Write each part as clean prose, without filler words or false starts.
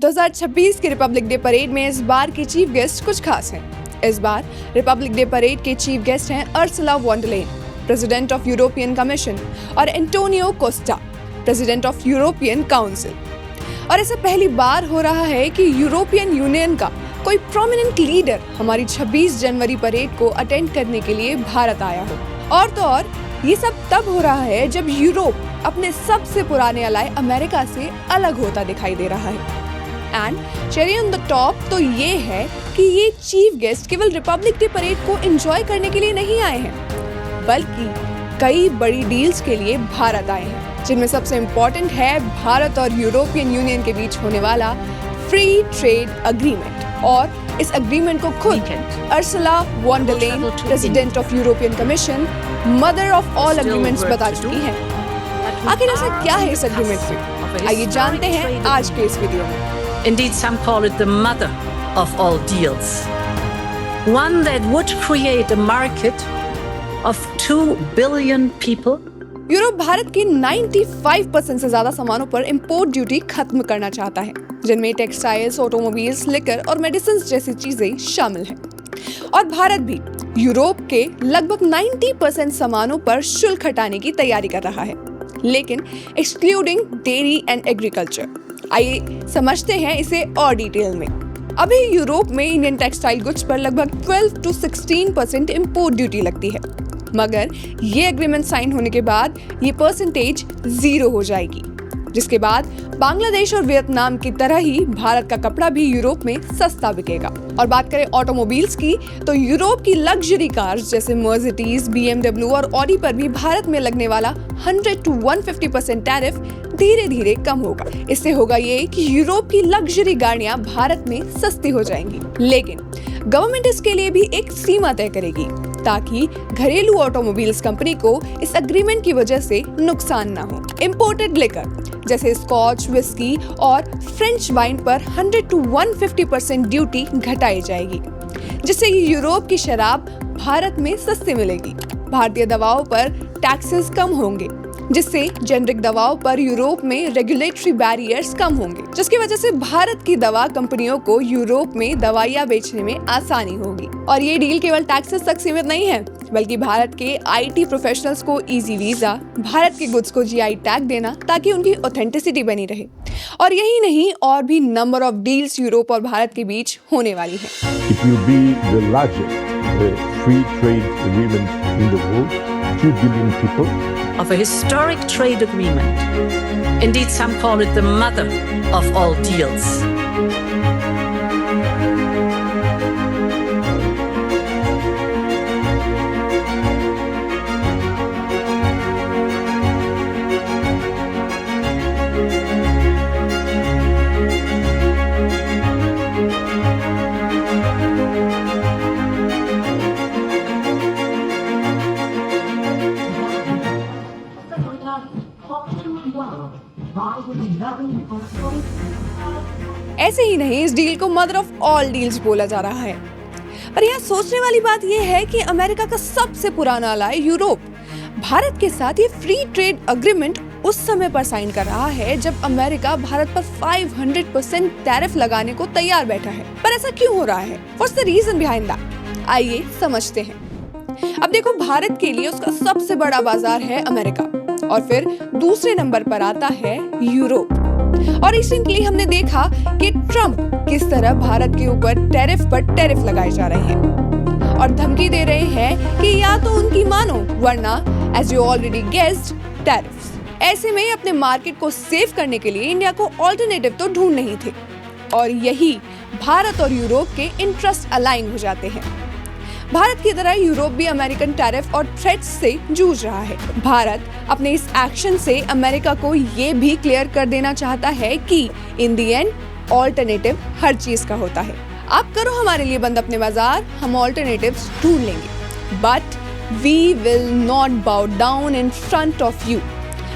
2026 की Republic day parade में इस बार के चीफ गेस्ट कुछ खास हैं। इस बार रिपब्लिक डे परेड के चीफ गेस्ट हैं Ursula von der Leyen, president of European Commission, और Antonio Costa, president of European Council. और ऐसा पहली बार हो रहा है कि यूरोपियन यूनियन का कोई प्रोमिनेंट लीडर हमारी 26 जनवरी परेड को अटेंड करने के लिए भारत आया हो। और तो और ये सब तब हो रहा है जब यूरोप अपने सबसे पुराने अलाय अमेरिका से अलग होता दिखाई दे रहा है। And cherry on the top तो ये है कि ये चीफ गेस्ट केवल रिपब्लिक डे परेड को एंजॉय करने के लिए नहीं आए हैं, बल्कि कई बड़ी डील्स के लिए भारत आए हैं, जिनमें सबसे इम्पोर्टेंट है भारत और यूरोपियन यूनियन के बीच होने वाला फ्री ट्रेड अग्रीमेंट। और इस अग्रीमेंट को खुद Ursula von der Leyen, president of European Commission, mother of all agreements बता चुकी हैं। आखिर ऐसा क्या है इस अग्रीमेंट में, आइए जानते हैं आज के इस वीडियो में। Indeed, some call it the mother of all deals. One that would create a market of 2 billion people. Europe Bharat के 95% से ज्यादा सामानों पर इंपोर्ट ड्यूटी खत्म करना चाहता है, जिनमें टेक्सटाइल्स, ऑटोमोबाइल्स, लिकर और मेडिसिन जैसी चीजें शामिल हैं। और भारत भी यूरोप के लगभग 90% सामानों पर शुल्क हटाने की तैयारी कर रहा है, लेकिन एक्सक्लूडिंग डेयरी एंड एग्रीकल्चर। आइए समझते हैं इसे और डिटेल में। अभी यूरोप में इंडियन टेक्सटाइल गुड्स पर लगभग 12 to 16% इंपोर्ट ड्यूटी लगती है, मगर ये एग्रीमेंट साइन होने के बाद ये परसेंटेज 0 हो जाएगी, जिसके बाद बांग्लादेश और वियतनाम की तरह ही भारत का कपड़ा भी यूरोप में सस्ता बिकेगा। और बात करें ऑटोमोबाइल्स की, तो यूरोप की लग्जरी कार्स जैसे मर्सिडीज, BMW और ऑडी पर भी भारत में लगने वाला 100 to 150% टैरिफ धीरे धीरे कम होगा। इससे होगा ये कि यूरोप की लग्जरी गाड़ियां भारत में सस्ती हो जाएंगी, लेकिन गवर्नमेंट इसके लिए भी एक सीमा तय करेगी ताकि घरेलू ऑटोमोबाइल्स कंपनी को इस एग्रीमेंट की वजह से नुकसान ना हो। इंपोर्टेड लिकर जैसे स्कॉच, विस्की और फ्रेंच वाइन पर 100 to 150% ड्यूटी घटाई जाएगी, जिससे यूरोप की शराब भारत में सस्ती मिलेगी। भारतीय दवाओं पर टैक्सेस कम होंगे, जिससे जेनरिक दवाओं पर यूरोप में रेगुलेटरी बैरियर्स कम होंगे, जिसकी वजह से भारत की दवा कंपनियों को यूरोप में दवाइयां बेचने में आसानी होगी। और ये डील केवल टैक्सेस तक सीमित नहीं है, बल्कि भारत के IT प्रोफेशनल्स को इजी वीजा, भारत के गुड्स को GI टैग देना ताकि उनकी ऑथेंटिसिटी बनी रहे। और यही नहीं, और भी नंबर ऑफ डील्स यूरोप और भारत के बीच होने वाली है। It will be the largest free trade agreement in the world, 2 billion people. Of a historic trade agreement. Indeed, some call it the mother of all deals. ऐसे ही नहीं, इस deal को mother of all deals बोला जा रहा है। पर यहाँ सोचने वाली बात यह है कि अमेरिका का सबसे पुराना अलाय यूरोप भारत के साथ ये फ्री ट्रेड अग्रीमेंट उस समय पर साइन कर रहा है जब अमेरिका भारत पर 500% टैरिफ लगाने को तैयार बैठा है। पर ऐसा क्यों हो रहा है? What's the reason behind that? आइए समझते हैं। अब देखो, भारत के लिए उसका सबसे बड़ा बाजार है अमेरिका, और फिर दूसरे नंबर पर आता है यूरोप। और रिसेंटली हमने देखा कि ट्रम्प किस तरह भारत के ऊपर टैरिफ पर टैरिफ लगाए जा रहे हैं और धमकी दे रहे हैं कि या तो उनकी मानो, वरना as you already guessed, tariffs. ऐसे में अपने मार्केट को सेव करने के लिए इंडिया को ऑल्टरनेटिव तो ढूंढ नहीं थे, और यही भारत और यूरोप के इंटरेस्ट अलाइन हो जाते हैं। भारत की तरह यूरोप भी अमेरिकन टैरिफ और थ्रेट्स से जूझ रहा है। भारत अपने इस एक्शन से अमेरिका को ये भी क्लियर कर देना चाहता है कि इन दी एंड ऑल्टरनेटिव हर चीज का होता है। आप करो हमारे लिए बंद अपने बाजार, हम ऑल्टरनेटिव्स ढूंढ लेंगे, but we will not bow down in front of you.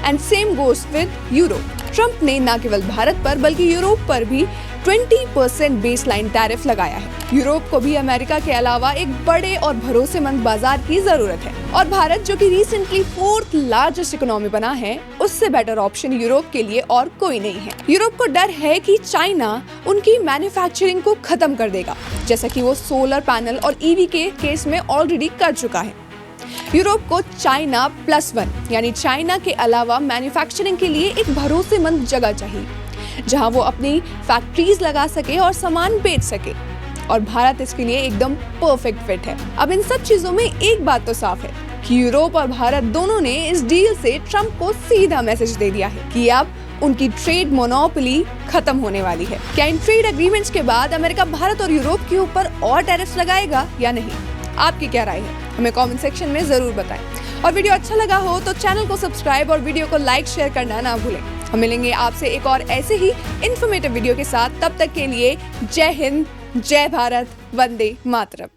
And same goes with Europe. Trump ने न केवल भारत पर बल्कि यूरोप पर भी 20% बेसलाइन टैरिफ लगाया है। यूरोप को भी अमेरिका के अलावा एक बड़े और भरोसेमंद बाजार की जरूरत है और भारत, जो कि रिसेंटली 4th लार्जेस्ट इकोनॉमी बना है, उससे बेटर ऑप्शन यूरोप के लिए और कोई नहीं है। यूरोप को डर है कि चाइना उनकी मैन्युफैक्चरिंग को खत्म कर देगा, जैसा कि वो सोलर पैनल और ईवी के केस में ऑलरेडी कर चुका है। यूरोप को चाइना +1 यानी चाइना के अलावा मैन्युफैक्चरिंग के लिए एक भरोसेमंद जगह चाहिए, जहां वो अपनी फैक्ट्रीज लगा सके और सामान बेच सके, और भारत इसके लिए एकदम परफेक्ट फिट है। अब इन सब चीजों में एक बात तो साफ है कि यूरोप और भारत दोनों ने इस डील से ट्रंप को सीधा मैसेज दे दिया है कि अब उनकी ट्रेड मोनोपोली खत्म होने वाली है। क्या इन ट्रेड एग्रीमेंट्स के बाद अमेरिका भारत और यूरोप के ऊपर और टैरिफ्स लगाएगा या नहीं? आपकी क्या राय है? हमें कमेंट सेक्शन में जरूर बताएं। और वीडियो अच्छा लगा हो तो चैनल को सब्सक्राइब और वीडियो को लाइक शेयर करना ना भूलें। हम मिलेंगे आपसे एक और ऐसे ही इन्फॉर्मेटिव वीडियो के साथ। तब तक के लिए जय हिंद, जय भारत, वंदे मातरम।